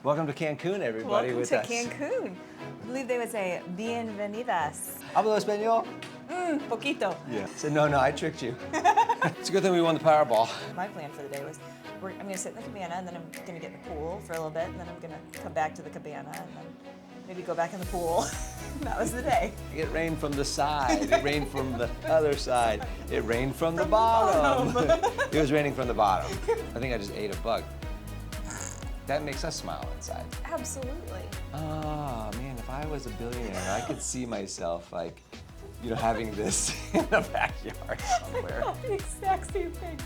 Welcome to Cancun, everybody. Welcome with to us. Cancun. I believe they would say bienvenidas. Hablo español? Poquito. Yeah. Said, no, I tricked you. It's a good thing we won the Powerball. My plan for the day was I'm going to sit in the cabana and then I'm going to get in the pool for a little bit and then I'm going to come back to the cabana and then maybe go back in the pool. That was the day. It rained from the side. It rained from the other side. It rained from the bottom. It was raining from the bottom. I think I just ate a bug. That makes us smile inside. Absolutely. Oh, man, if I was a billionaire, I could see myself, like, having this in the backyard somewhere. The exact same thing.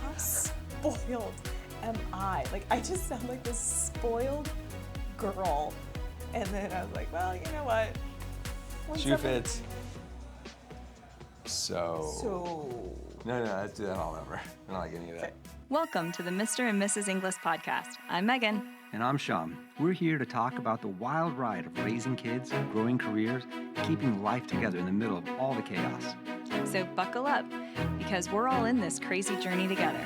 How spoiled am I? Like, I just sound like this spoiled girl. And then I was like, well, you know what? Shoe fits. So. No, let's do that all over. I don't like any of that. Welcome to the Mr. and Mrs. Inglis Podcast. I'm Megan. And I'm Shaen. We're here to talk about the wild ride of raising kids, growing careers, keeping life together in the middle of all the chaos. So buckle up, because we're all in this crazy journey together.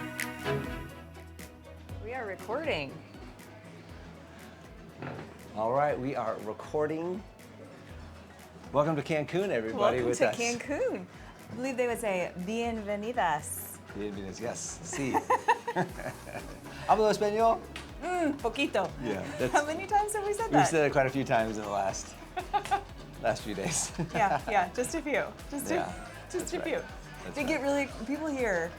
We are recording. All right, we are recording. Welcome to Cancun, everybody. Welcome with to us. Cancun. I believe they would say bienvenidas. Bienvenidos, yes. Sí. Hablo español? Poquito. Yeah. How many times have we said We've that? said it quite a few times in the last few days. Yeah, just a few. Just a right. few. They get really, people here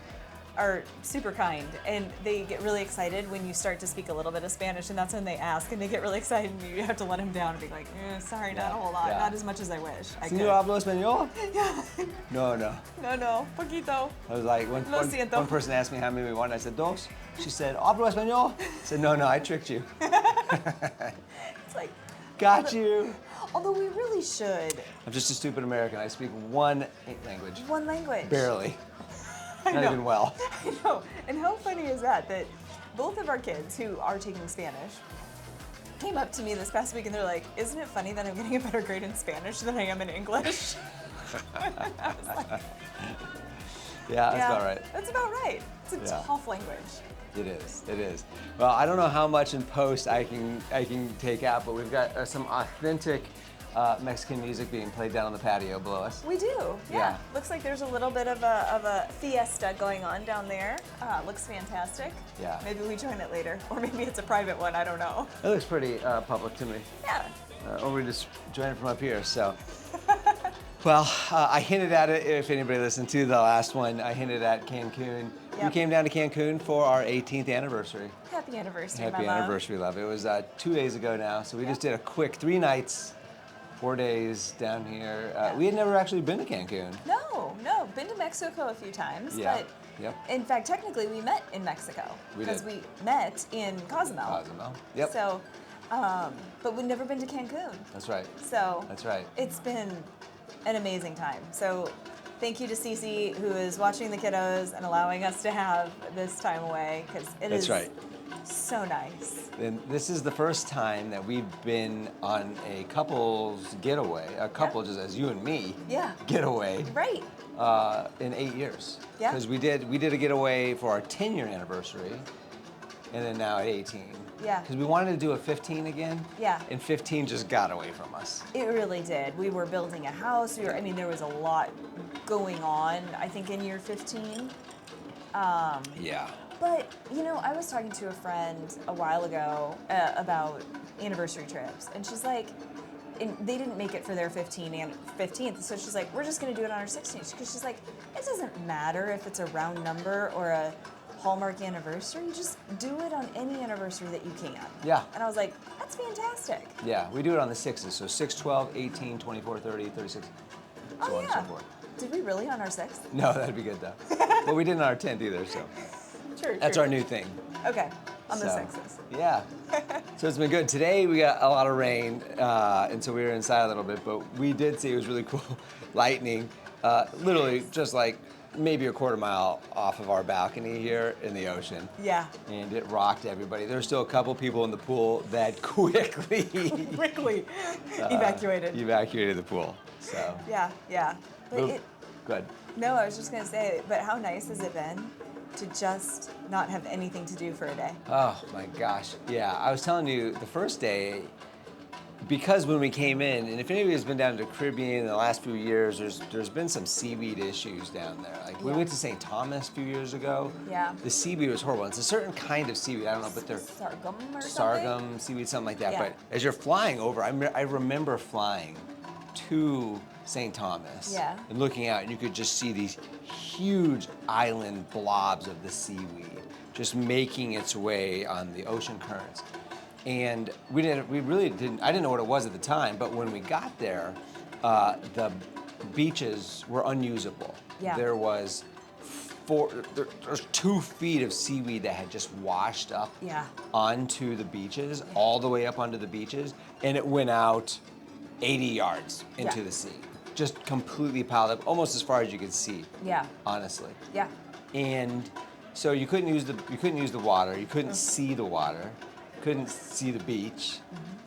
are super kind and they get really excited when you start to speak a little bit of Spanish, and that's when they ask and they get really excited and you have to let them down and be like, sorry, not a whole lot, not as much as I wish. Señor, hablo español? Yeah. No, poquito. I was like, one person asked me how many we wanted. I said, dos. She said, hablo español? I said, no, I tricked you. It's like, got you. Although we really should. I'm just a stupid American. I speak one language. One language. Barely. Not even well. I know. And how funny is that both of our kids who are taking Spanish came up to me this past week and they're like, isn't it funny that I'm getting a better grade in Spanish than I am in English? I was like, yeah, that's about right. That's about right. It's a tough language. It is. Well, I don't know how much in post I can take out, but we've got some authentic Mexican music being played down on the patio below us. We do, yeah. Looks like there's a little bit of a fiesta going on down there. Looks fantastic. Yeah. Maybe we join it later, or maybe it's a private one, I don't know. It looks pretty public to me. Yeah. Or we just join it from up here, so. Well, I hinted at it, if anybody listened to the last one, I hinted at Cancun. Yep. We came down to Cancun for our 18th anniversary. Happy anniversary, Happy my love. anniversary, love. It was 2 days ago now, so we just did a quick 3 nights, 4 days down here. We had never actually been to Cancun. No. Been to Mexico a few times, but in fact, technically, we met in Mexico. Because we met in Cozumel. Yep. So, but we've never been to Cancun. That's right. So. That's right. It's been an amazing time. So, thank you to Cece, who is watching the kiddos and allowing us to have this time away, because it is so nice. And this is the first time that we've been on a couple's getaway, just as you and me, getaway. Right. In 8 years. Yeah. Because we did a getaway for our 10-year anniversary, and then now at 18. Yeah. Because we wanted to do a 15 again. Yeah. And 15 just got away from us. It really did. We were building a house. There was a lot going on, I think, in year 15. Yeah. But, I was talking to a friend a while ago about anniversary trips, and she's like, and they didn't make it for their 15th, so she's like, we're just going to do it on our 16th. Because she's like, it doesn't matter if it's a round number or a Hallmark anniversary, just do it on any anniversary that you can. Yeah. And I was like, that's fantastic. Yeah, we do it on the 6s, so 6, 12, 18, 24, 30, 36, so on and so forth. Did we really on our 6th? No, that'd be good though. But we didn't on our 10th either, so. True. That's our new thing. Okay, on the 6s. Yeah. So it's been good. Today we got a lot of rain, and so we were inside a little bit, but we did see it was really cool. Lightning, literally just like maybe a quarter mile off of our balcony here in the ocean. Yeah. And it rocked everybody. There's still a couple people in the pool that quickly evacuated the pool. So. Yeah. But Good. No, I was just gonna say, but how nice has it been to just not have anything to do for a day. Oh my gosh. Yeah, I was telling you the first day, because when we came in, and if anybody's been down to the Caribbean in the last few years, there's been some seaweed issues down there. Like we Yeah. went to St. Thomas a few years ago. Yeah. The seaweed was horrible. It's a certain kind of seaweed. I don't know, but they're Sargum or something? sargum seaweed, something like that. Yeah. But as you're flying over, I remember flying to St. Thomas Yeah. and looking out, and you could just see these huge island blobs of the seaweed just making its way on the ocean currents. And I didn't know what it was at the time, but when we got there, the beaches were unusable. Yeah. There was there's 2 feet of seaweed that had just washed up Yeah. onto the beaches, all the way up onto the beaches, and it went out 80 yards into Yeah. the sea. Just completely piled up, almost as far as you could see. Yeah. Honestly. Yeah. And so you couldn't use the water, you couldn't see the water, couldn't see the beach,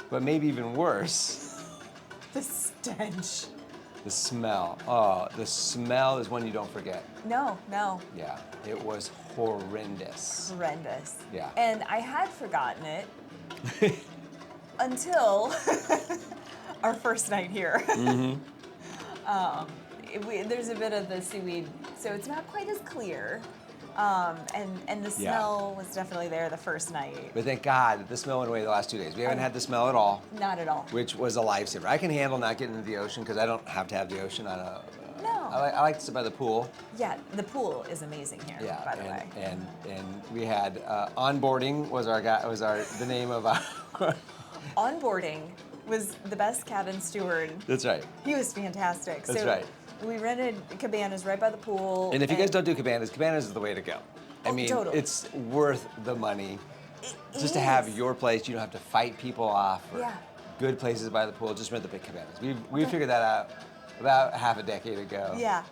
but maybe even worse, The stench. the smell. Oh, the smell is one you don't forget. No. Yeah, it was horrendous. Horrendous. Yeah. And I had forgotten it until our first night here. Mm-hmm. There's a bit of the seaweed, so it's not quite as clear. And the Yeah. smell was definitely there the first night. But thank God the smell went away the last 2 days. We haven't had the smell at all, Not at all. which was a lifesaver. I can handle not getting into the ocean because I don't have to have the ocean on a. No. I like to sit by the pool. Yeah, the pool is amazing here, Yeah, by the way. and we had onboarding was the name of our. Onboarding was the best cabin steward. That's right. He was fantastic. That's so right. We rented cabanas right by the pool. And if you guys don't do cabanas is the way to go. I Oh, mean, totally. it's worth the money It just to have is. your place. You don't have to fight people off. Or Yeah. Good places by the pool. Just rent the big cabanas. We figured that out about half a decade ago. Yeah.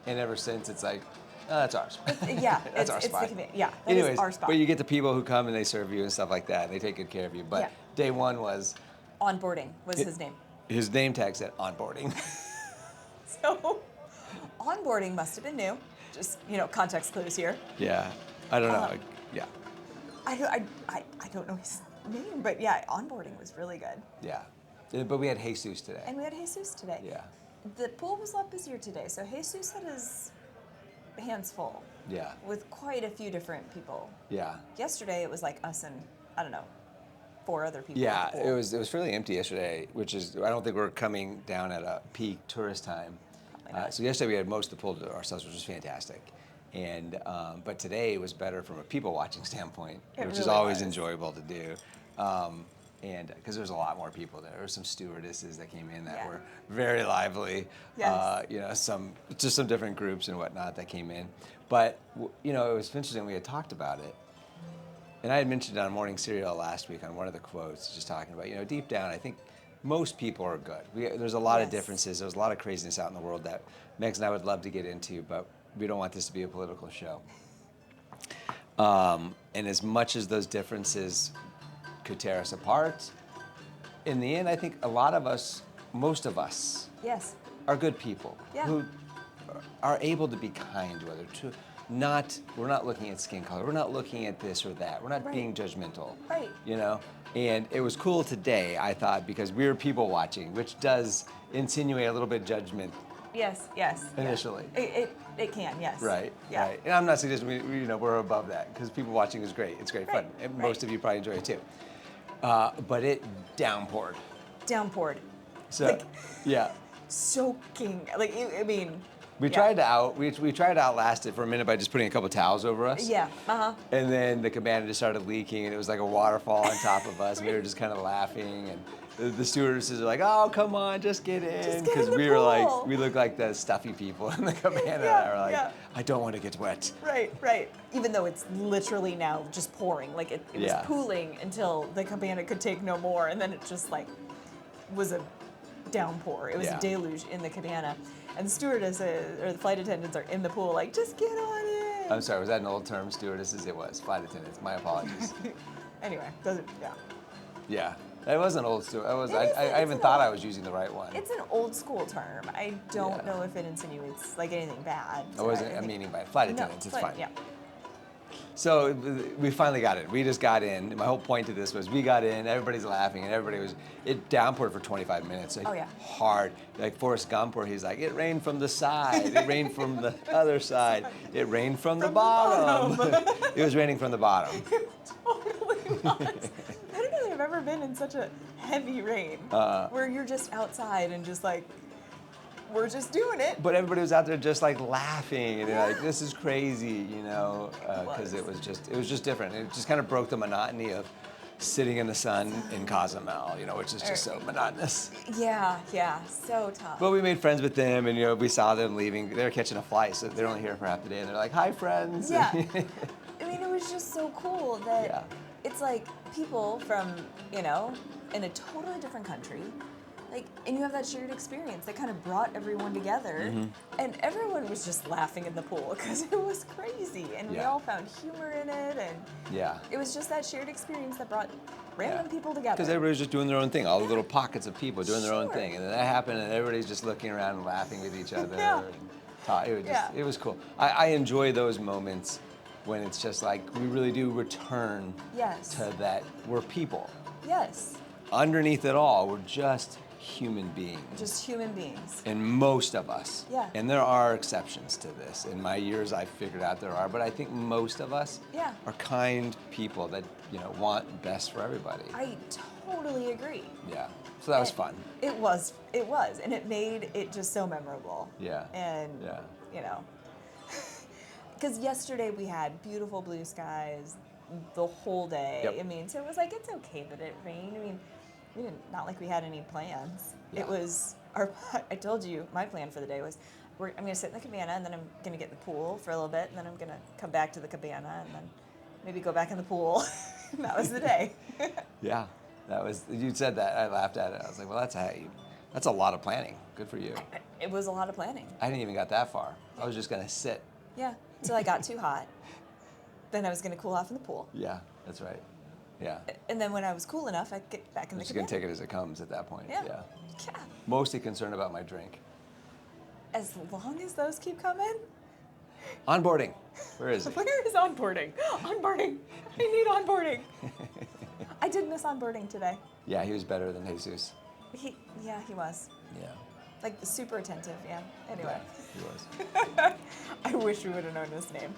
And ever since, it's like, oh, that's ours. Yeah, That's our it's spot. that Anyways, is our spot. but you get the people who come and they serve you and stuff like that. And they take good care of you. But Yeah. day one was Onboarding was his name. his name tag said onboarding. So, onboarding must have been new. Just context clues here. Yeah, I don't know. Yeah, I don't know his name, but yeah, onboarding was really good. yeah. But we had Jesus today. And we had Jesus today. Yeah, The pool was a lot busier today, so Jesus had his hands full yeah, with quite a few different people. yeah. Yesterday it was like us and I don't know, 4 other people. Yeah, at the pool. it was fairly empty yesterday, which is I don't think we're coming down at a peak tourist time. Probably not. So yesterday we had most of the pool to ourselves, which was fantastic. And but today was better from a people watching standpoint, It which is really always was. enjoyable to do. And because there's a lot more people there. There were some stewardesses that came in that Yeah. were very lively. Yes. Some different groups and whatnot that came in. But it was interesting. We had talked about it, and I had mentioned it on Morning Serial last week on one of the quotes, just talking about deep down, I think most people are good. There's a lot of Yes. differences. There's a lot of craziness out in the world that Megs and I would love to get into, but we don't want this to be a political show. And as much as those differences could tear us apart, in the end, I think a lot of us, most of us, Yes. are good people Yeah. who are able to be kind to others. We're not looking at skin color. We're not looking at this or that. We're not Right. being judgmental. Right. And it was cool today, I thought, because we were people watching, which does insinuate a little bit of judgment, Yes. Yeah. Initially. It can. Yes. right? Yeah. Right. And I'm not suggesting we're above that, because people watching is great. It's great Right, fun, and right. most of you probably enjoy it too. But it downpoured. Downpoured. So Like- yeah. Soaking. We yeah. tried to outlast it for a minute by just putting a couple towels over us. Yeah. And then the cabana just started leaking, and it was like a waterfall on top of us. We were just kind of laughing, and the stewardesses are like, "Oh, come on, just get in," get in the we were like, pool. we looked like the stuffy people in the cabana. Yeah, And we're like, yeah. "I don't want to get wet." Right. Even though it's literally now just pouring. Like it was Yeah. pooling until the cabana could take no more, and then it just was a downpour. It was Yeah. a deluge in the cabana. And the stewardesses or the flight attendants are in the pool like, just get on in. I'm sorry, was that an old term, stewardesses? It was flight attendants. My apologies. Anyway, yeah. Yeah, that was an old steward. I It's even an thought old- I was using the right one. It's an old school term. I don't Yeah. know if it insinuates anything bad. I wasn't think- meaning by flight No, attendants. It's flight- fine. Yeah. So we finally got in. We just got in. My whole point to this was we got in, everybody's laughing, and it downpoured for 25 minutes. Like, Oh, yeah. hard. Like Forrest Gump, where he's like, it rained from the side, it rained from the other side, it rained from the bottom. It was raining from the bottom. Totally was. I don't know that I've ever been in such a heavy rain where you're just outside and just like, we're just doing it. But everybody was out there just like laughing, and they're like, this is crazy, because it was just different. It just kind of broke the monotony of sitting in the sun in Cozumel, which is just so monotonous. Yeah, so tough. But we made friends with them, and we saw them leaving. They were catching a flight, so they're only here for half the day, and they're like, hi, friends. Yeah. I mean, it was just so cool that it's like people from, in a totally different country, and you have that shared experience that kind of brought everyone together, and everyone was just laughing in the pool because it was crazy, and we all found humor in it, and it was just that shared experience that brought random people together. Because everybody was just doing their own thing, all the little pockets of people doing their own thing, and then that happened, and everybody's just looking around and laughing with each other. It was cool. I enjoy those moments when it's just like we really do return to that we're people. Yes. Underneath it all, we're just human beings. Just human beings. And most of us. Yeah. And there are exceptions to this. In my years, I've figured out there are, but I think most of us are kind people that, want best for everybody. I totally agree. Yeah. So that was fun. It was. And it made it just so memorable. Yeah. And, because yesterday we had beautiful blue skies the whole day. Yep. I mean, so it was like, it's okay that it rained. I mean, not like we had any plans. Yeah. It was I told you my plan for the day was I'm going to sit in the cabana, and then I'm going to get in the pool for a little bit, and then I'm going to come back to the cabana, and then maybe go back in the pool. And that was the day. Yeah. You said that. I laughed at it. I was like, well, that's a lot of planning. Good for you. It was a lot of planning. I didn't even got that far. I was just going to sit. Yeah, until I got too hot. Then I was going to cool off in the pool. Yeah, that's right. Yeah. And then when I was cool enough, I'd get back in the Just going cabana. to take it as it comes at that point. Yeah. Yeah. Yeah. Mostly concerned about my drink. As long as those keep coming. Onboarding. Where is it? Where is onboarding? Onboarding. I need onboarding. I did miss onboarding today. Yeah, he was better than Jesus. He was. Yeah. Like super attentive, yeah. Anyway. Yeah, he was. I wish we would have known his name.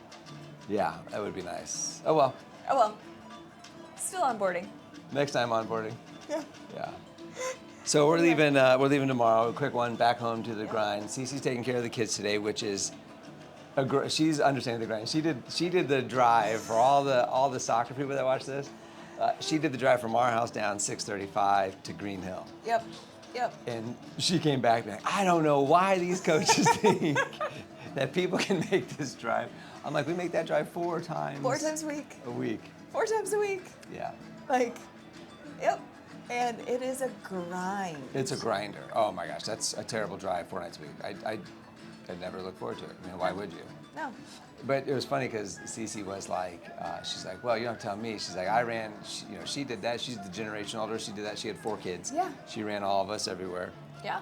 Yeah, that would be nice. Oh well. Oh well. Still onboarding. Next time onboarding. Yeah. Yeah. So we're leaving tomorrow. A quick one back home to the grind. Cece's taking care of the kids today, which is she's understanding the grind. She did the drive for all the soccer people that watch this. She did the drive from our house down 635 to Green Hill. Yep. And she came back and I don't know why these coaches think that people can make this drive. I'm like, we make that drive 4 times. 4 times a week. A week. 4 times a week. Yeah. Yep. And it is a grind. It's a grinder. Oh my gosh, that's a terrible drive 4 nights a week. I'd never look forward to it. I mean, why would you? No. But it was funny because Cece was like, she's like, well, you don't tell me. She's like, I ran, she did that. She's the generation older. She did that. She had 4 kids. Yeah. She ran all of us everywhere. Yeah.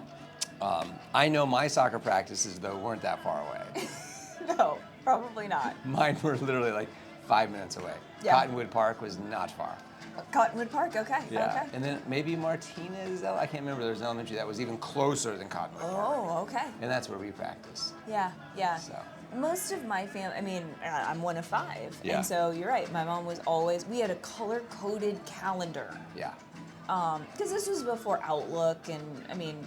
I know my soccer practices, though, weren't that far away. No, probably not. Mine were literally like 5 minutes away. Yeah. Cottonwood Park was not far. Cottonwood Park, okay. Yeah. Okay. And then maybe Martinez, I can't remember. There's an elementary that was even closer than Cottonwood Park. Oh, okay. And that's where we practice. Yeah. So. Most of my family, I mean, I'm one of 5. Yeah. And so you're right. My mom was always, we had a color-coded calendar. Yeah. Because this was before Outlook and, I mean,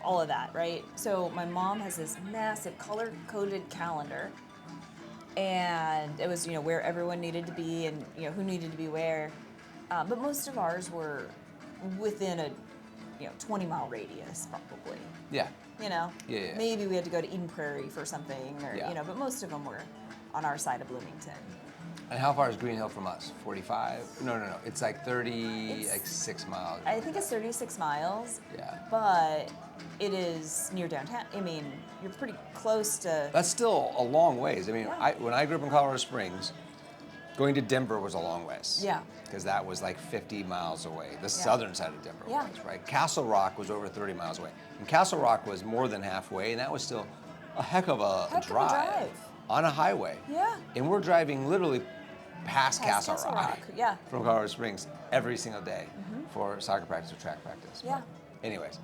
all of that, right? So my mom has this massive color-coded calendar. And it was, where everyone needed to be and, who needed to be where. But most of ours were within a, 20-mile radius, probably. Yeah. Yeah. Maybe we had to go to Eden Prairie for something, or but most of them were on our side of Bloomington. And how far is Green Hill from us? 45? No. It's like 36 miles. I think it's 36 miles. Yeah. But it is near downtown. I mean, you're pretty close to. That's still a long ways. I mean, Yeah. when I grew up in Colorado Springs, going to Denver was a long ways. Yeah. Because that was like 50 miles away. The southern side of Denver Yeah. was, right? Castle Rock was over 30 miles away. And Castle Rock was more than halfway, and that was still a heck of a drive on a highway. Yeah. And we're driving literally past Castle Rock. Yeah. From Colorado Springs every single day for soccer practice or track practice. Yeah. Anyways,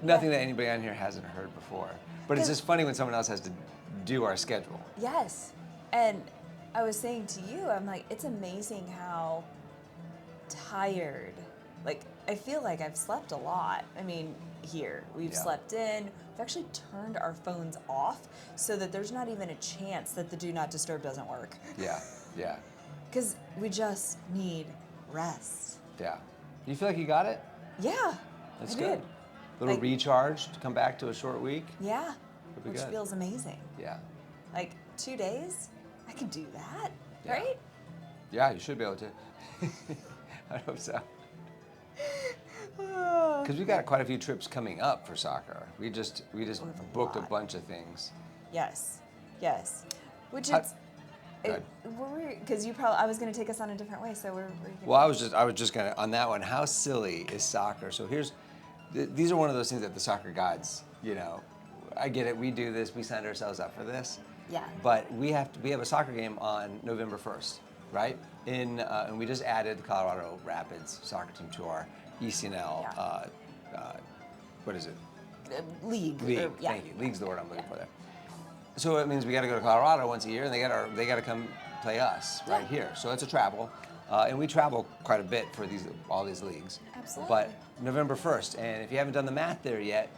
nothing that anybody on here hasn't heard before. But it's just funny when someone else has to do our schedule. Yes. And I was saying to you, I'm like, it's amazing how tired, like, I feel like I've slept a lot. I mean, here, we've slept in. We've actually turned our phones off so that there's not even a chance that the do not disturb doesn't work. Yeah, yeah, Because we just need rest. yeah. You feel like you got it? Yeah. That's I good. did. Little Like- recharge to come back to a short week. Yeah. be Which good. feels amazing. Yeah. Like 2 days, I can do that, Yeah. right? Yeah, you should be able to. I hope so. Because we got quite a few trips coming up for soccer. We just have a booked a lot. bunch of things. Yes, yes. Which How- is, Go ahead. because you probably, I was going to take us on a different way. So where you going? Well, I was just gonna on that one. How silly is soccer? So these are one of those things that the soccer gods, I get it. We do this. We signed ourselves up for this. Yeah. But we have a soccer game on November 1st, right? And we just added the Colorado Rapids soccer team to our ECNL. Yeah. What is it? League. League. or- yeah. Thank you. League's the word I'm looking for there. So it means we got to go to Colorado once a year, and they got to come play us right here. So it's a travel, and we travel quite a bit for all these leagues. Absolutely. But November 1st, and if you haven't done the math there yet,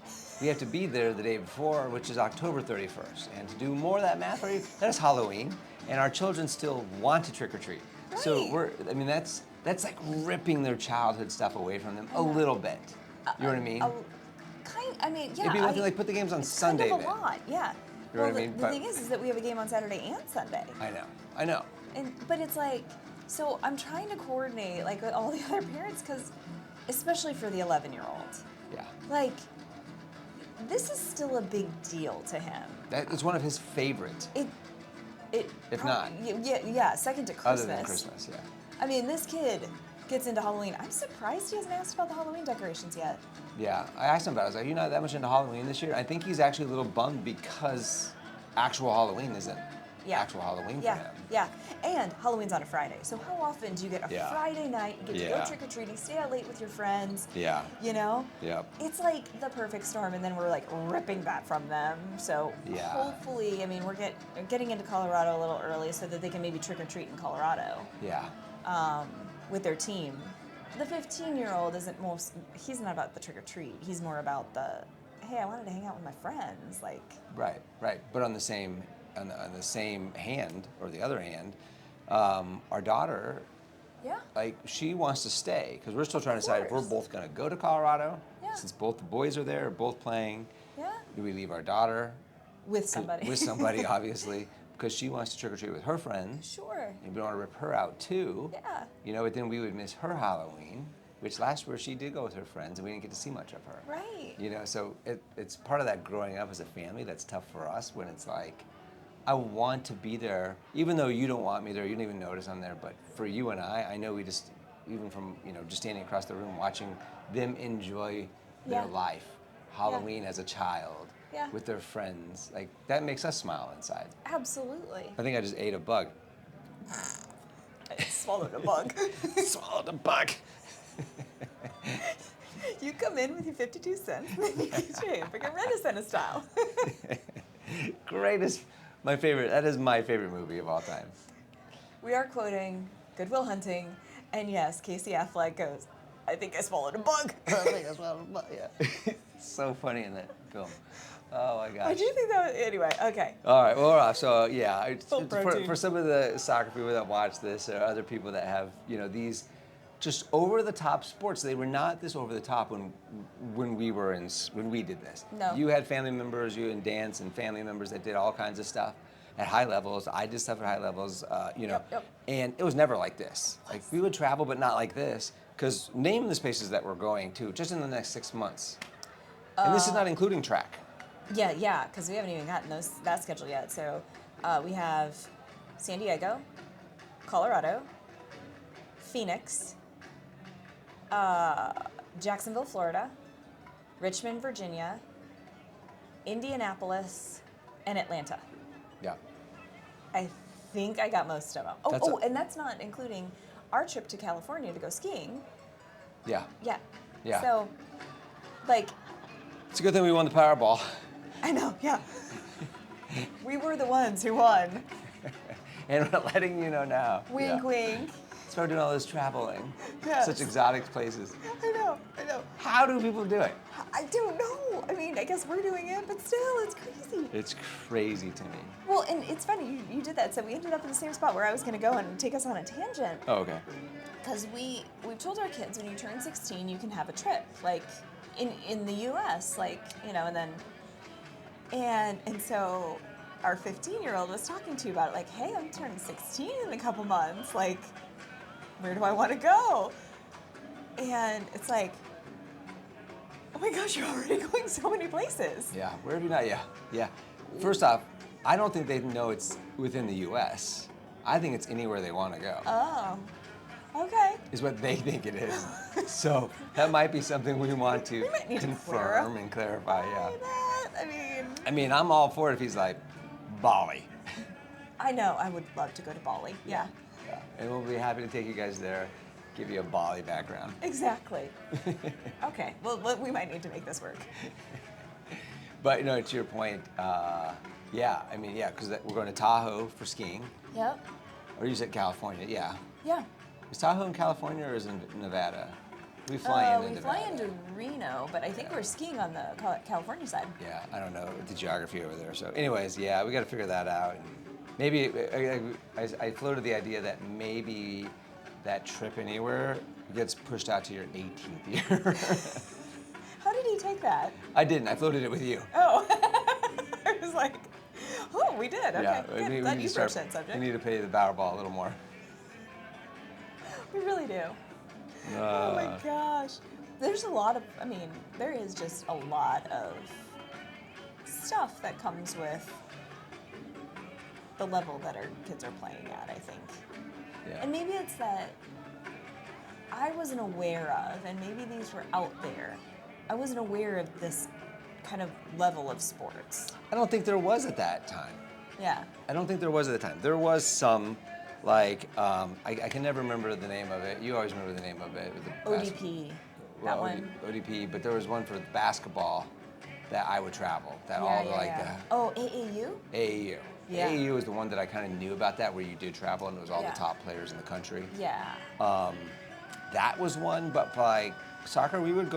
we have to be there the day before, which is October 31st. And to do more of that math for you, that is Halloween, and our children still want to trick or treat. So Right. that's like ripping their childhood stuff away from them a little bit. You know what I mean? Yeah. It'd be one thing like put the games on it's Sunday kind of a then. lot, yeah. You know Well, what I mean? the But- thing is that we have a game on Saturday and Sunday. I know. But it's like, so I'm trying to coordinate like with all the other parents because, especially for the 11-year-old, Yeah. like, this is still a big deal to him. That is one of his favorites. If not. Yeah, second to Christmas. Other than Christmas, yeah. I mean, this kid gets into Halloween. I'm surprised he hasn't asked about the Halloween decorations yet. Yeah, I asked him about it. I was like, you're not that much into Halloween this year? I think he's actually a little bummed because actual Halloween isn't actual Halloween for him. Yeah. And Halloween's on a Friday. So how often do you get a Yeah. Friday night, you get to Yeah. go trick-or-treating, stay out late with your friends? Yeah. You know? Yep. It's like the perfect storm, and then we're like ripping that from them. So Yeah. hopefully, I mean, we're getting into Colorado a little early so that they can maybe trick-or-treat in Colorado Yeah. with their team. The 15-year-old he's not about the trick-or-treat. He's more about the, hey, I wanted to hang out with my friends. Like, Right. But on the same hand, or the other hand, our daughter, yeah. like, she wants to stay because we're still trying to decide if we're course. both going to go to Colorado, Yeah. since both the boys are there, both playing. Yeah. Do we leave our daughter With somebody. with somebody, obviously, because she wants to trick or treat with her friends. Sure. And we don't want to rip her out too. Yeah. But then we would miss her Halloween, which last year she did go with her friends, and we didn't get to see much of her. Right. So it's part of that growing up as a family that's tough for us when it's like, I want to be there, even though you don't want me there, you don't even notice I'm there, but for you and I know we just, even from, just standing across the room watching them enjoy their Yeah. life, Halloween as a child, Yeah. with their friends, like, that makes us smile inside. Absolutely. I think I just ate a bug. I swallowed a bug. Swallowed a bug. You come in with your 52 cents, and then you get your hamburger Renaissance style. Greatest, my favorite, that is my favorite movie of all time. We are quoting Good Will Hunting, and yes, Casey Affleck goes, I think I swallowed a bug. I think I swallowed a bug, yeah. It's so funny in that film. Oh my gosh. I do think that was, anyway, okay. All right, well, we're off. So, yeah, Full protein. for some of the soccer people that watch this, or other people that have, these just over-the-top sports, they were not this over-the-top when we did this. No. You had family members, you and dance and family members that did all kinds of stuff at high levels. I did stuff at high levels, Yep. and it was never like this. Like, we would travel, but not like this, because name the spaces that we're going to just in the next 6 months. And this is not including track. Yeah, because we haven't even gotten that schedule yet. So we have San Diego, Colorado, Phoenix, Jacksonville, Florida, Richmond, Virginia, Indianapolis, and Atlanta. Yeah. I think I got most of them. And that's not including our trip to California to go skiing. Yeah. Yeah. Yeah. So, like, It's a good thing we won the Powerball. I know, yeah. We were the ones who won. And we're letting you know now. Wink, Yeah. wink. Start doing all this traveling. Yes. Such exotic places. I know. How do people do it? I don't know. I mean, I guess we're doing it, but still, it's crazy. It's crazy to me. Well, and it's funny, you did that. So we ended up in the same spot where I was going to go and take us on a tangent. Oh, okay. Because we've told our kids when you turn 16, you can have a trip, like in the U.S., like, you know, and then, and so our 15-year-old was talking to you about it, like, hey, I'm turning 16 in a couple months, like, where do I want to go? And it's like, oh my gosh, you're already going so many places. Yeah, where have you not? Yeah. First off, I don't think they know it's within the U.S. I think it's anywhere they want to go. Oh, okay. Is what they think it is. So that might be something we want to might need to confirm and clarify. Yeah. I mean, I'm all for it if he's like Bali. I know, I would love to go to Bali, yeah. Yeah. And we'll be happy to take you guys there, give you a Bali background. Exactly. Okay, well, we might need to make this work. But you know, to your point, because we're going to Tahoe for skiing. Yep. Or you said California, yeah. Yeah. Is Tahoe in California or is it in Nevada? We fly into We Nevada. fly into Reno, but I think we're skiing on the California side. Yeah, I don't know the geography over there. So anyways, yeah, we got to figure that out. And maybe, I floated the idea that maybe that trip anywhere gets pushed out to your 18th year. How did he take that? I didn't, I floated it with you. Oh, I was like, oh, we did, okay, Yeah, good. we Glad need you to start, broached that subject. we need to pay the Powerball a little more. We really do. Oh my gosh. There's a lot of, there is just a lot of stuff that comes with the level that our kids are playing at, I think. Yeah. And maybe it's that I wasn't aware of, and maybe these were out there, I wasn't aware of this kind of level of sports. I don't think there was at that time. Yeah. I don't think there was at the time. There was some, like, I can never remember the name of it. You always remember the name of it. ODP, that one. ODP, but there was one for basketball that I would travel. That Oh, AAU? AAU. Yeah. AAU is the one that I kind of knew about that, where you did travel and it was all Yeah. the top players in the country. Yeah. That was one, but for like soccer, we would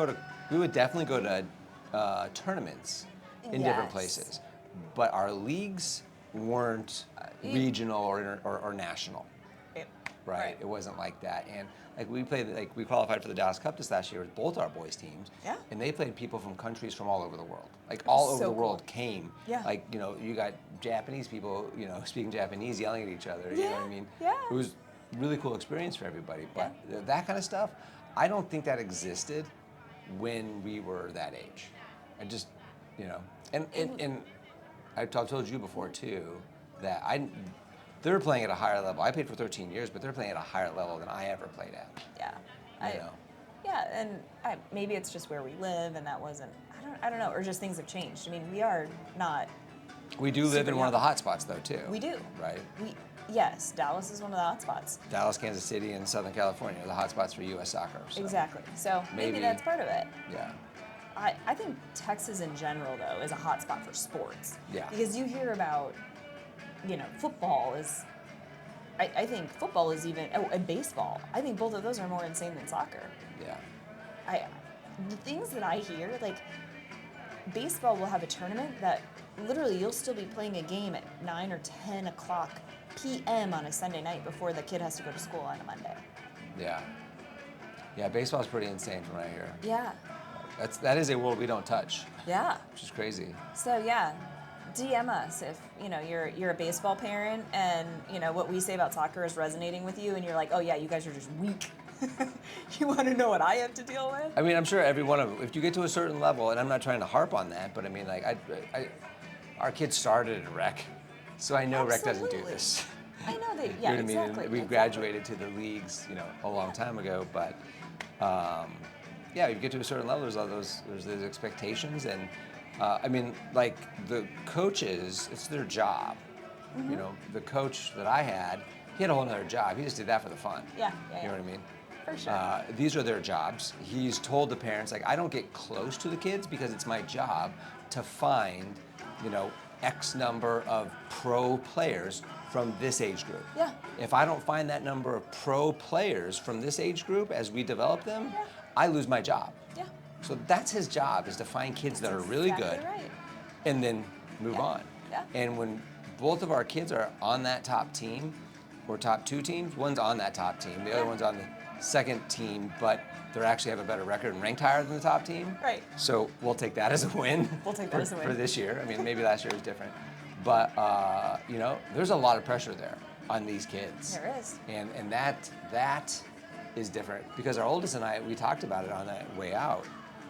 definitely go to tournaments in different Yes. places, but our leagues weren't regional or national. Right? It wasn't like that. And like we qualified for the Dallas Cup this last year with both our boys teams. Yeah. And they played people from countries from all over the world. Like all over So the world cool. came. Yeah. Like, you know, you got Japanese people, you know, speaking Japanese, yelling at each other. You know what I mean? Yeah. It was a really cool experience for everybody. But that kind of stuff, I don't think that existed when we were that age. I just, you know, and I told you before too, that they're playing at a higher level. I played for 13 years, but they're playing at a higher level than I ever played at. Yeah. You know? Yeah, and maybe it's just where we live, and that wasn't. I don't know, or just things have changed. I mean, we are not. We do live Super in one of the young. hot spots though too. We do. Right? Yes, Dallas is one of the hot spots. Dallas, Kansas City, and Southern California are the hot spots for U.S. soccer. So. Exactly. So maybe maybe- that's part of it. Yeah. I think Texas in general, though, is a hot spot for sports. Yeah. Because you hear about, you know, football is. I think football is even. Oh, and baseball. I think both of those are more insane than soccer. Yeah. The things that I hear, like, baseball will have a tournament that literally you'll still be playing a game at 9 or 10 o'clock p.m. on a Sunday night before the kid has to go to school on a Monday. Yeah. Yeah. Baseball's pretty insane from what I hear. Yeah. That is a world we don't touch, Yeah. which is crazy. So yeah, DM us if you know you're a baseball parent and you know what we say about soccer is resonating with you and you're like, oh yeah, you guys are just weak. You want to know what I have to deal with? I mean, I'm sure every one of them, if you get to a certain level, and I'm not trying to harp on that, but I mean, like, our kids started at rec, so I know rec doesn't do Absolutely. this. I know they. You Yeah, know what I mean? exactly. And we graduated to the leagues, you know, a long time ago, but yeah, you get to a certain level, there's those expectations, and I mean, like the coaches, it's their job You know, the coach that I had, he had a whole other job. He just did that for the fun. Yeah. You know what I mean? For sure. These are their jobs. He's told the parents, like, I don't get close to the kids because it's my job to find, you know, X number of pro players from this age group. Yeah. If I don't find that number of pro players from this age group as we develop them, I lose my job. Yeah. So that's his job, is to find kids that are really Exactly good right. and then move Yeah. on. Yeah. And when both of our kids are on that top team, or top two teams, one's on that top team, the other one's on the second team, but they actually have a better record and ranked higher than the top team. Right. So we'll take that as a win. We'll take that as a win. For this year. I mean, maybe last year was different. But, you know, there's a lot of pressure there on these kids. There is. And that is different. Because our oldest and I, we talked about it on that way out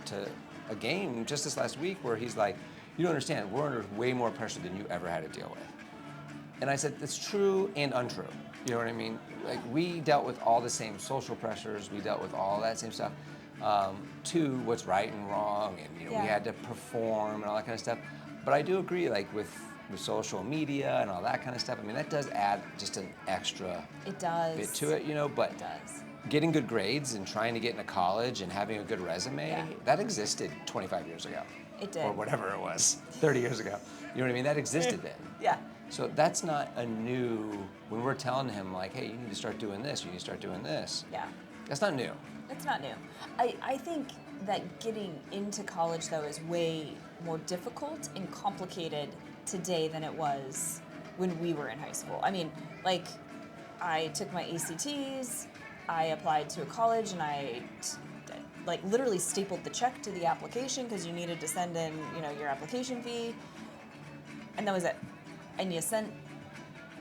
to a game just this last week where he's like, you don't understand, we're under way more pressure than you ever had to deal with. And I said, that's true and untrue. You know what I mean? Like, we dealt with all the same social pressures, we dealt with all that same stuff, to what's right and wrong, and you know, we had to perform and all that kind of stuff. But I do agree, like with social media and all that kind of stuff, I mean, that does add just an extra It does. bit to it, you know, but It does. getting good grades and trying to get into college and having a good resume, that existed 25 years ago. It did. Or whatever it was, 30 years ago. You know what I mean? That existed then. Yeah. So that's not a new, when we're telling him like, hey, you need to start doing this, you need to start doing this. Yeah. That's not new. It's not new. I think that getting into college, though, is way more difficult and complicated today than it was when we were in high school. I mean, like, I took my ACTs, I applied to a college, and I like literally stapled the check to the application because you needed to send in, you know, your application fee, and that was it. And you sent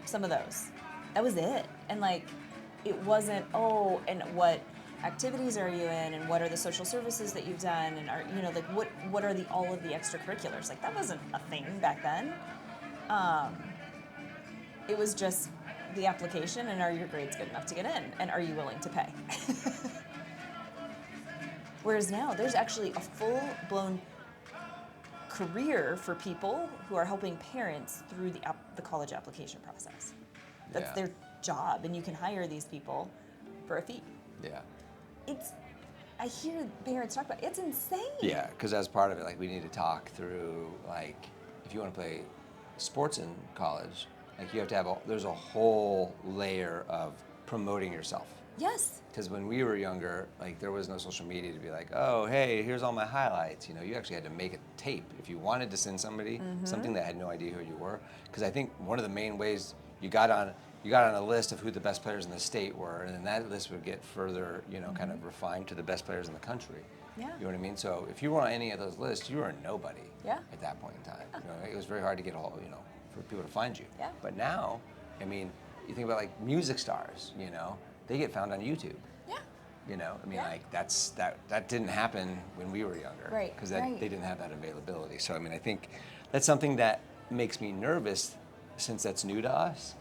some of those. That was it. And like, it wasn't, oh, and what activities are you in, and what are the social services that you've done, and are, you know, like what are all of the extracurriculars? Like, that wasn't a thing back then. It was just the application, and are your grades good enough to get in, and are you willing to pay? Whereas now, there's actually a full-blown career for people who are helping parents through the college application process. That's their job, and you can hire these people for a fee. Yeah. I hear parents talk about it. It's insane. Yeah, because as part of it, like, we need to talk through, like, if you want to play sports in college, like, you have to have, there's a whole layer of promoting yourself. Yes. Because when we were younger, like, there was no social media to be like, oh, hey, here's all my highlights. You know, you actually had to make a tape if you wanted to send somebody something that had no idea who you were. Because I think one of the main ways you got on a list of who the best players in the state were, and then that list would get further, you know, kind of refined to the best players in the country. Yeah. You know what I mean? So if you were on any of those lists, you were a nobody. Yeah. At that point in time. You know, it was very hard to get a hold, you know, for people to find you. Yeah. But now, I mean, you think about like music stars, you know, they get found on YouTube. Yeah. You know, I mean, Yeah. like that didn't happen when we were younger, Right, Because right. they didn't have that availability. So I mean, I think that's something that makes me nervous, since that's new to us.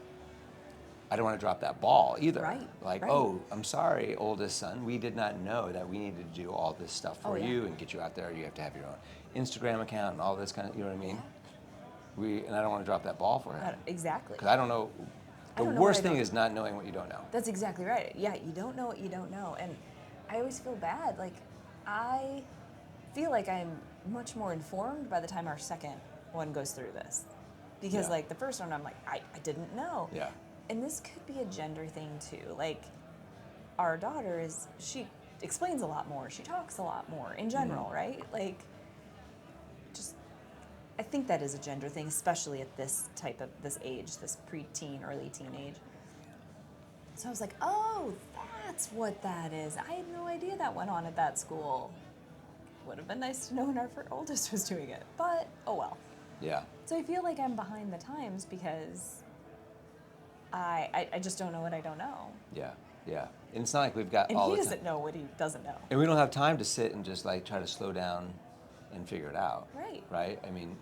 I don't want to drop that ball either. Right, Like, right. oh, I'm sorry, oldest son, we did not know that we needed to do all this stuff for yeah. you and get you out there. You have to have your own Instagram account and all this kind of, you know what I mean? And I don't want to drop that ball for him. Exactly. Because I don't know. The don't know worst what I thing don't- is not knowing what you don't know. That's exactly right. Yeah, you don't know what you don't know. And I always feel bad. Like, I feel like I'm much more informed by the time our second one goes through this. Because, Yeah. like, the first one, I'm like, I didn't know. Yeah. And this could be a gender thing, too. Like, our daughter she explains a lot more. She talks a lot more in general, right? Like, just, I think that is a gender thing, especially at this age, this preteen, early teenage. So I was like, oh, that's what that is. I had no idea that went on at that school. Would have been nice to know when our oldest was doing it, but oh well. Yeah. So I feel like I'm behind the times because I just don't know what I don't know. Yeah. Yeah. And it's not like we've got And all he the doesn't time. know what he doesn't know. And we don't have time to sit and just like try to slow down and figure it out. Right. Right? I mean,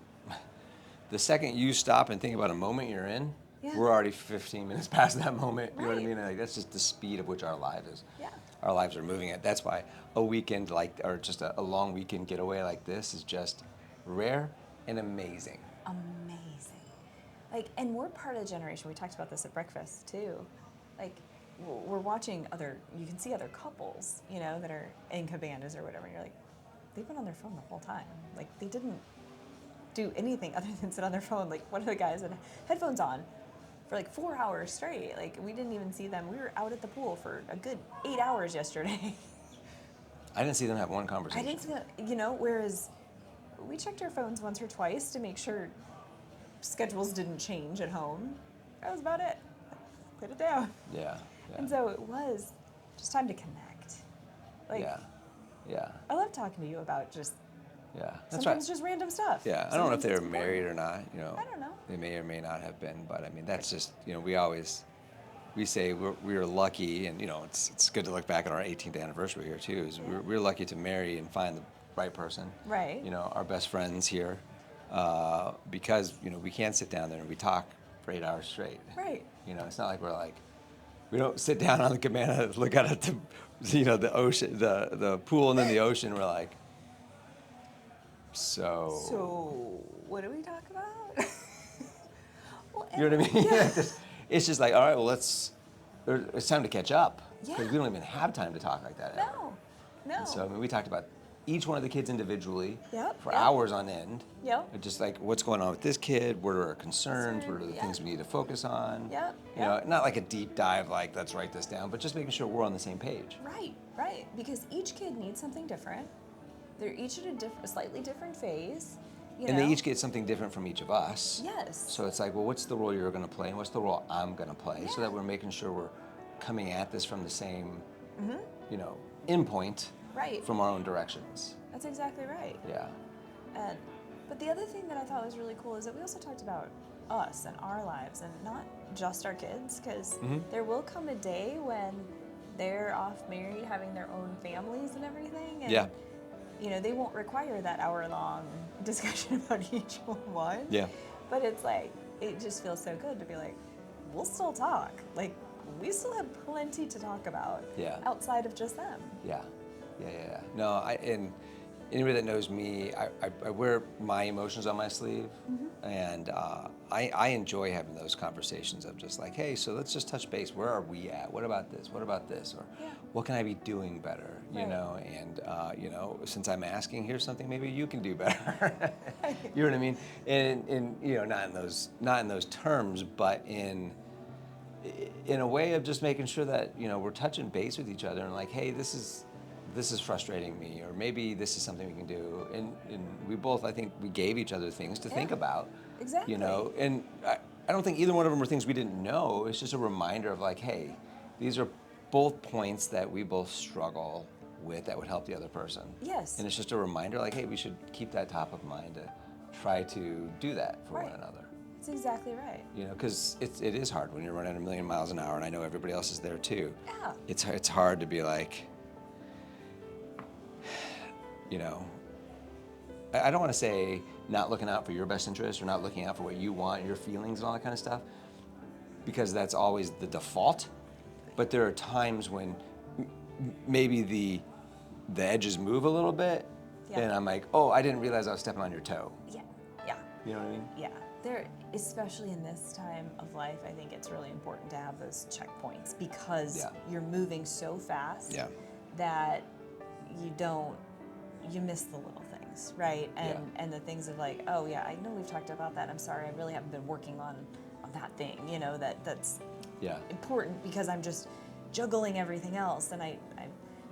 the second you stop and think about a moment you're in, Yeah. we're already 15 minutes past that moment. You know what I Right. mean? And, like, that's just the speed of which our life is. Yeah. Our lives are moving at. That's why a weekend or just a long weekend getaway like this is just rare and amazing. Amazing. Like, and we're part of the generation, we talked about this at breakfast too. Like, we're watching you can see other couples, you know, that are in cabanas or whatever, and you're like, they've been on their phone the whole time. Like, they didn't do anything other than sit on their phone. Like, one of the guys had headphones on for like 4 hours straight. Like, we didn't even see them. We were out at the pool for a good 8 hours yesterday. I didn't see them have one conversation. I didn't see them, you know, whereas we checked our phones once or twice to make sure schedules didn't change at home. That was about it. Put it down. Yeah. And so it was just time to connect. Like, Yeah. I love talking to you about just That's sometimes right. just random stuff. Yeah, I don't know if Sometimes they were it's important. married or not. You know, I don't know. They may or may not have been, but I mean, that's just, you know, we say we're lucky, and you know, it's good to look back at our 18th anniversary here too. Is we're lucky to marry and find the right person. Right. You know, our best friends here, because you know we can't sit down there and we talk for 8 hours straight. Right. You know, it's not like we don't sit down on the cabana, look out at the ocean, the pool, and then the ocean. We're like, So, what do we talk about? Well, you know what I mean? Yeah. It's just like, all right, well, it's time to catch up. Yeah. Because we don't even have time to talk like that ever. No. And so, I mean, we talked about each one of the kids individually for Yep. hours on end. Yep. Just like, what's going on with this kid? What are our concerns? What are the Yep. things we need to focus on? Yep. You know, not like a deep dive, like, let's write this down, but just making sure we're on the same page. Right. Because each kid needs something different. They're each at a slightly different phase. You And know? they each get something different from each of us. Yes. So it's like, well, what's the role you're going to play, and what's the role I'm going to play, so that we're making sure we're coming at this from the same, you know, endpoint Right. from our own directions. That's exactly right. Yeah. But the other thing that I thought was really cool is that we also talked about us and our lives, and not just our kids, because there will come a day when they're off married, having their own families and everything. And, Yeah. you know, they won't require that hour-long discussion about each one. Yeah. But it's like, it just feels so good to be like, we'll still talk. Like, we still have plenty to talk about outside of just them. Yeah. No, and anybody that knows me, I wear my emotions on my sleeve, and I enjoy having those conversations of just like, hey, so let's just touch base. Where are we at? What about this? What about this? Or what can I be doing better? You know, and you know, since I'm asking, here's something maybe you can do better. You know what I mean? And you know, not in those terms, but in a way of just making sure that, you know, we're touching base with each other and like, hey, this is frustrating me, or maybe this is something we can do. And we both, I think, we gave each other things to think about. Exactly. You know, and I don't think either one of them were things we didn't know. It's just a reminder of like, hey, these are both points that we both struggle with that would help the other person. Yes. And it's just a reminder like, hey, we should keep that top of mind to try to do that for one another. That's exactly right. You know, because it is hard when you're running 1,000,000 miles an hour, and I know everybody else is there too. Yeah. It's hard to be like, you know, I don't want to say not looking out for your best interest or not looking out for what you want, your feelings and all that kind of stuff, because that's always the default. But there are times when maybe the edges move a little bit, and I'm like, oh, I didn't realize I was stepping on your toe. Yeah. You know what I mean? Yeah. Especially in this time of life, I think it's really important to have those checkpoints, because you're moving so fast that you miss the little things, right? And the things of like, oh yeah, I know we've talked about that. I'm sorry, I really haven't been working on that thing, you know, that's important, because I'm just juggling everything else, and I'm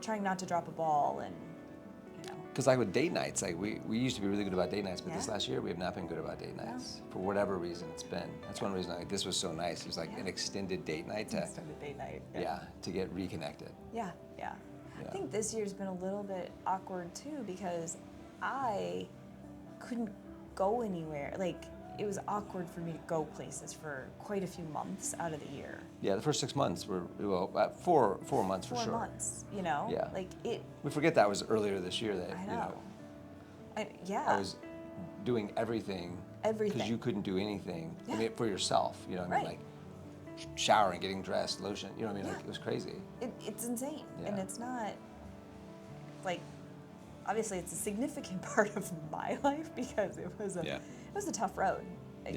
trying not to drop a ball, and you know. Because like with date nights, like we used to be really good about date nights, but this last year we have not been good about date nights for whatever reason it's been. That's one reason like this was so nice. It was like an extended date night to get reconnected. Yeah. I think this year's been a little bit awkward too, because I couldn't go anywhere. Like, it was awkward for me to go places for quite a few months out of the year. Yeah, the first 6 months were, well, 4 months for sure. 4 months, you know? Yeah. Like, it... We forget that was earlier this year that, I you know. I was doing everything. Because you couldn't do anything. I mean, for yourself, you know what I mean? Like, showering, getting dressed, lotion, you know what I mean? Like, it was crazy. It's insane. And it's not, like, obviously it's a significant part of my life, because it was a tough road. Like,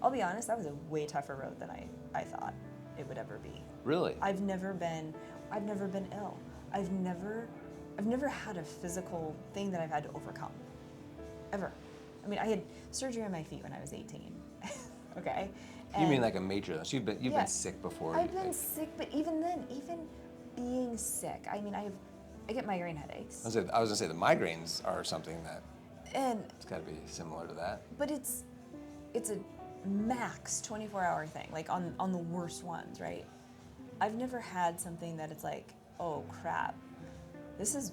I'll be honest, that was a way tougher road than I thought it would ever be. Really? I've never been ill. I've never had a physical thing that I've had to overcome. Ever. I mean, I had surgery on my feet when I was 18. Okay? You mean like a major, so you've been sick before? I've been sick, but even then, even being sick, I mean, I get migraine headaches. I was gonna say the migraines are something that And it's got to be similar to that. but it's a max 24-hour thing, like on the worst ones, right? I've never had something that it's like, oh crap, this is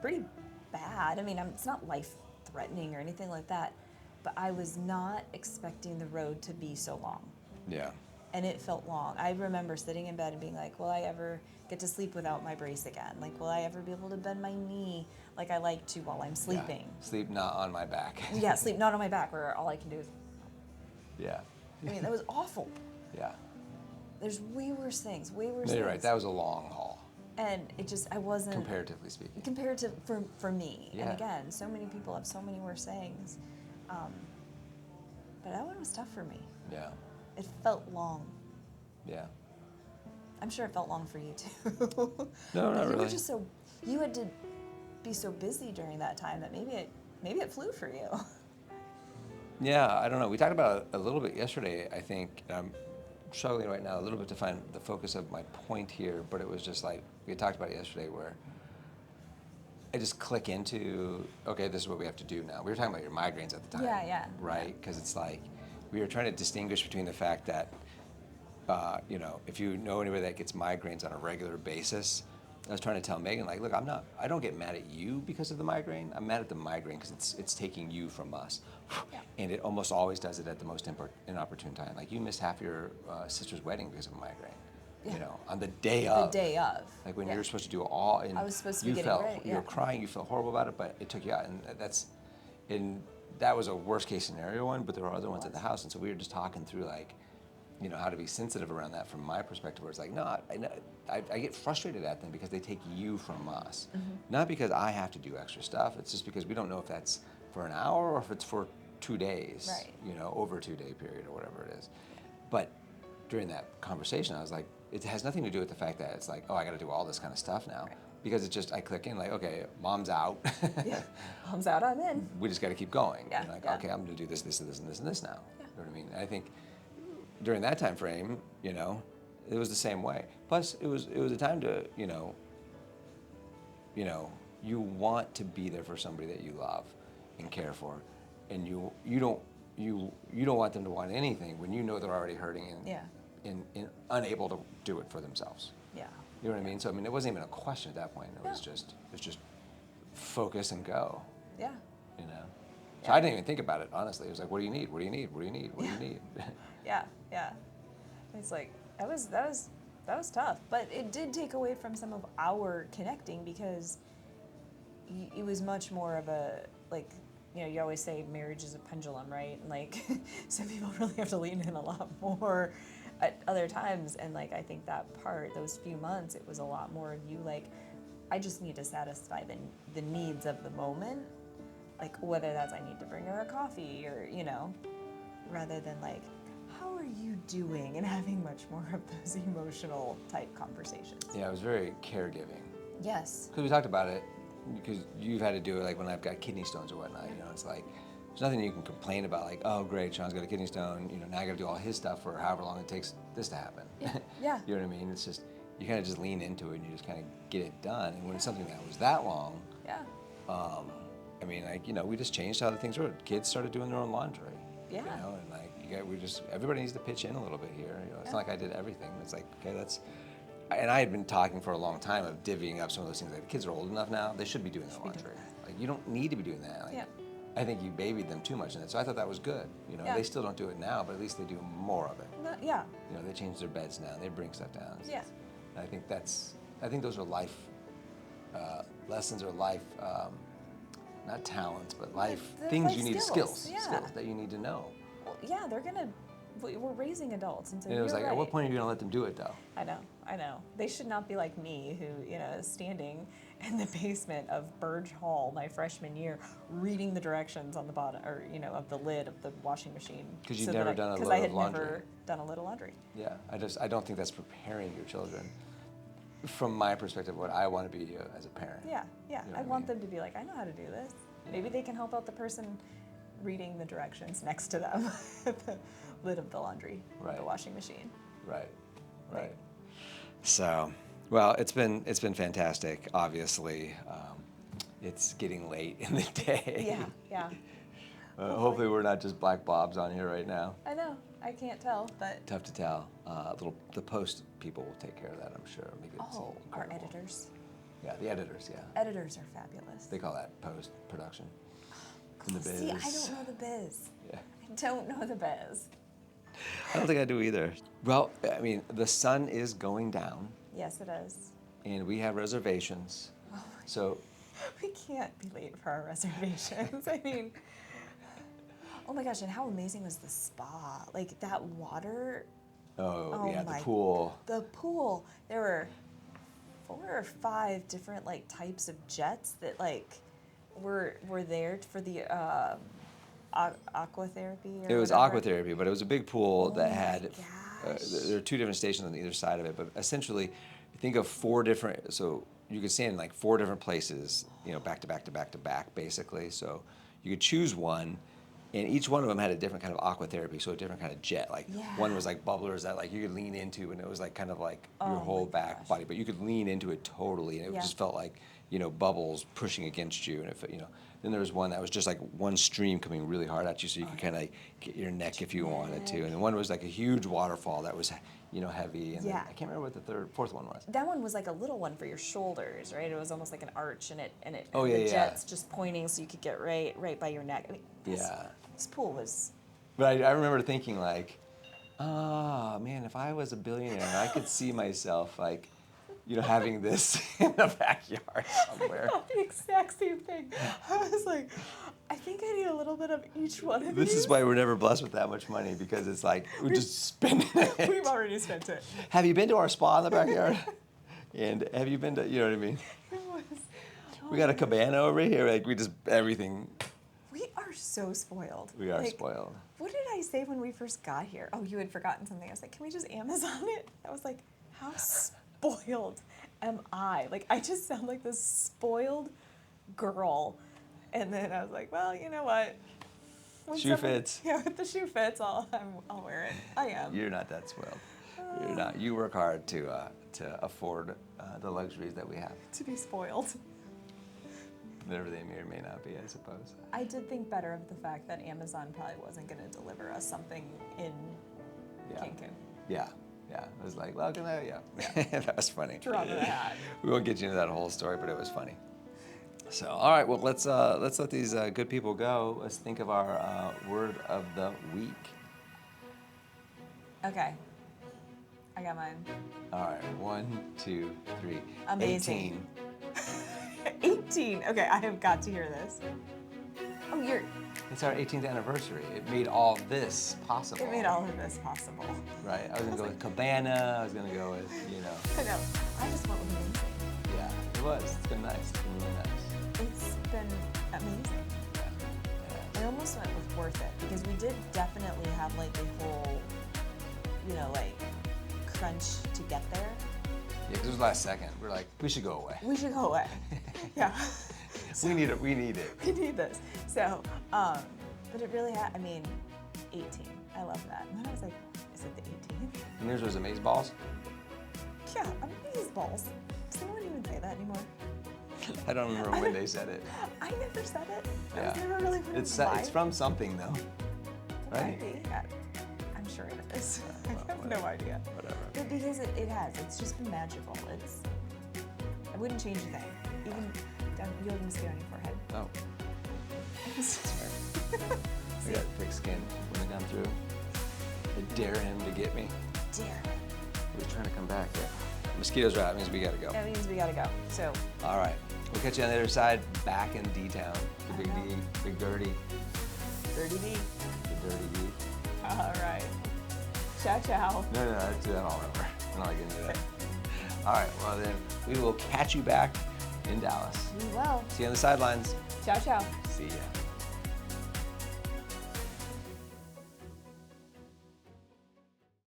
pretty bad. I mean, it's not life-threatening or anything like that, but I was not expecting the road to be so long. Yeah. And it felt long. I remember sitting in bed and being like, will I ever get to sleep without my brace again? Like, will I ever be able to bend my knee like I like to while I'm sleeping? Yeah. Sleep not on my back. Yeah, sleep not on my back where all I can do is, Yeah. I mean, that was awful. Yeah. There's way worse things, way worse No, things. you're right. That was a long haul, And it just, I wasn't. comparatively speaking. Comparative for me. Yeah. And again, so many people have so many worse things. But that one was tough for me. Yeah. It felt long. Yeah. I'm sure it felt long for you too. No, not You really. were just you had to be so busy during that time that maybe it flew for you. Yeah, I don't know. We talked about it a little bit yesterday, I think. I'm struggling right now a little bit to find the focus of my point here, but it was just like, we had talked about it yesterday where I just click into, okay, this is what we have to do now. We were talking about your migraines at the time. Yeah. Right? Because it's like, we were trying to distinguish between the fact that, if you know anybody that gets migraines on a regular basis, I was trying to tell Megan, like, look, I don't get mad at you because of the migraine. I'm mad at the migraine because it's taking you from us. Yeah. And it almost always does it at the most inopportune time. Like, you missed half your sister's wedding because of a migraine. Yeah. On the day of. The day of. Like, when Yeah. you were supposed to do all, and I was supposed to be you getting ready, you were yeah. crying, you felt horrible about it, but it took you out, and that was a worst case scenario one, but there were other ones at the house, and so we were just talking through, like, how to be sensitive around that from my perspective, where it's like, no, I get frustrated at them because they take you from us. Mm-hmm. Not because I have to do extra stuff, it's just because we don't know if that's for an hour or if it's for 2 days, Right. Over a 2-day period or whatever it is. But during that conversation, I was like, it has nothing to do with the fact that it's like, oh, I got to do all this kind of stuff now. Right. Because it's just, I click in, like, okay, mom's out. Yeah. Mom's out, I'm in. We just got to keep going. Yeah, And like, yeah. okay, I'm going to do this, this, and this, and this, and this now. Yeah. You know what I mean? And I think during that time frame, it was the same way. Plus, it was a time to, you want to be there for somebody that you love and care for, and you don't want them to want anything when you know they're already hurting and unable to do it for themselves. Yeah. You know what I mean? So it wasn't even a question at that point. It was just focus and go. Yeah. So I didn't even think about it, honestly. It was like, what do you need? What do you need? What do you need? What do you need? Yeah. It's like that was tough, but it did take away from some of our connecting because it was much more of a, like, you always say marriage is a pendulum, right? And like some people really have to lean in a lot more at other times, and like I think that those few months, it was a lot more of you like, I just need to satisfy the needs of the moment, like whether that's I need to bring her a coffee or rather than like, how are you doing, and having much more of those emotional type conversations. Yeah, it was very caregiving. Yes. Because we talked about it, because you've had to do it like when I've got kidney stones or whatnot, it's like, there's nothing you can complain about, like, oh great, Sean's got a kidney stone, now I gotta do all his stuff for however long it takes this to happen. Yeah. You know what I mean? It's just, you kind of just lean into it and you just kind of get it done. And when it's something that was that long, Yeah. we just changed how the things were. Kids started doing their own laundry. Yeah. And like, everybody needs to pitch in a little bit here. It's not like I did everything. It's like, okay, and I had been talking for a long time of divvying up some of those things. Like, the kids are old enough now; they should be doing their laundry. Like, you don't need to be doing that. Like, Yeah. I think you babied them too much in it, so I thought that was good. Yeah. They still don't do it now, but at least they do more of it. No, yeah. They change their beds now. They bring stuff down. Yeah. And I think those are life lessons or life, not talents, but life the things life you need, skills. Yeah. skills that you need to know. Well, yeah, we're raising adults, and so And it was you're like, right. at what point are you going to let them do it, though? I know. I know. They should not be like me, who, you know, is standing in the basement of Burge Hall my freshman year, reading the directions on the bottom, or, you know, of the lid of the washing machine. Because you've never done a load of laundry. Because I had never done a load of laundry. Yeah, I don't think that's preparing your children. From my perspective, what I want to be as a parent. Yeah, yeah. You know I what I want mean? them to be like, I know how to do this. Yeah. Maybe they can help out the person reading the directions next to them at the lid of the laundry, Right. the washing machine. Right. So, well, it's been fantastic. Obviously, it's getting late in the day. Yeah. Hopefully, we're not just black bobs on here right now. I know. I can't tell, but Tough to tell. The post people will take care of that, I'm sure. Make it seem our incredible. editors. Yeah, the editors. Yeah, Editors are fabulous. they call that post production. In the biz. See, I don't know the biz. Yeah. I don't know the biz. I don't think I do either. Well, I mean, the sun is going down, Yes, it is. and we have reservations. So, We can't be late for our reservations. I mean, oh my gosh, and how amazing was the spa? Like that water, yeah, the my- pool. the pool. There were 4 or 5 different like types of jets that like were there for the aquatherapy. It was aquatherapy, but it was a big pool that my had. gosh. There are 2 different stations on either side of it, but essentially, think of 4 different. So you could stand in like 4 different places, you know, back to back to back to back, basically. So you could choose one, and each one of them had a different kind of aquatherapy, so a different kind of jet. Like one Yeah. was like bubblers that like you could lean into, and it was like kind of like Oh your my whole back gosh. body, but you could lean into it totally, and it Yeah. just felt like, you know, bubbles pushing against you, and if you know. Then there was one that was just like one stream coming really hard at you, so you could kind of get your neck if you wanted to, and then one was like a huge waterfall that was, you know, heavy, and then, Yeah. I can't remember what the fourth one was. That one was like a little one for your shoulders, right? It was almost like an arch, and it Oh, the yeah, yeah. jets just pointing so you could get right by your neck. I mean, Yeah. this pool was. But I remember thinking like, oh man, if I was a billionaire, I could see myself like, you know, having this in the backyard somewhere. The exact same thing. I was like, I think I need a little bit of each one of This these. is why we're never blessed with that much money, because it's like we're just spending it. We've already spent it. Have you been to our spa in the backyard? And have you been to, you know what I mean? It was. We got a cabana over here, like we just, everything, We are so spoiled. we are Like, spoiled. What did I say when we first got here? Oh, you had forgotten something. I was like, can we just Amazon it? I was like, how spoiled am I? Like, I just sound like this spoiled girl. And then I was like, well, you know what? When Shoe fits. Yeah, if the shoe fits, I'll wear it. I am. You're not that spoiled. You're not. You work hard to afford the luxuries that we have. To be spoiled. Whatever they may or may not be, I suppose. I did think better of the fact that Amazon probably wasn't going to deliver us something in Yeah. Cancun. Yeah. I was like, welcome there. Yeah. That was funny. Drop of the hat. We won't get you into that whole story, but it was funny. So, all right. Well, let's let these good people go. Let's think of our word of the week. Okay. I got mine. All right. 1, 2, 3. Amazing. 18. Okay, I have got to hear this. Oh, It's our 18th anniversary. It made all this possible. it made all of this possible. Right. I was gonna go with cabana. I was gonna go with, you know. I know. I just went with amazing. Yeah. It was. It's been nice. It's been really nice. It's been amazing. Yeah. I almost went with worth it because we did definitely have like a whole, you know, like crunch to get there. Yeah, because it was last second. We're like, we should go away. We should go away. Yeah. We need it. We need it. We need this. So, but it really I mean, 18. I love that. And then I was like, is it the 18th? And yours was Amazeballs? Yeah, amazeballs. Does anyone even say that anymore? I don't remember when they said it. I never said it. I Yeah. was never really wondering It's why. from something though, right? Maybe. I'm sure it is. well, I have no idea. Whatever. But because it has. It's just been magical. I wouldn't change a thing. Even you have a mosquito on your forehead. Oh, I got thick skin when I come through. I dare him to get me. Dare. He's trying to come back. Yeah. Mosquitoes are out. That means we gotta go. That means we gotta go. So, All right. We'll catch you on the other side, back in D-Town. The Big D, Big Dirty, dirty D. the Dirty D. All right. Ciao, ciao. No, let's do that all over. I don't like getting into that. All right, well then, we will catch you back in Dallas. We will. See you on the sidelines. Ciao, ciao. See ya.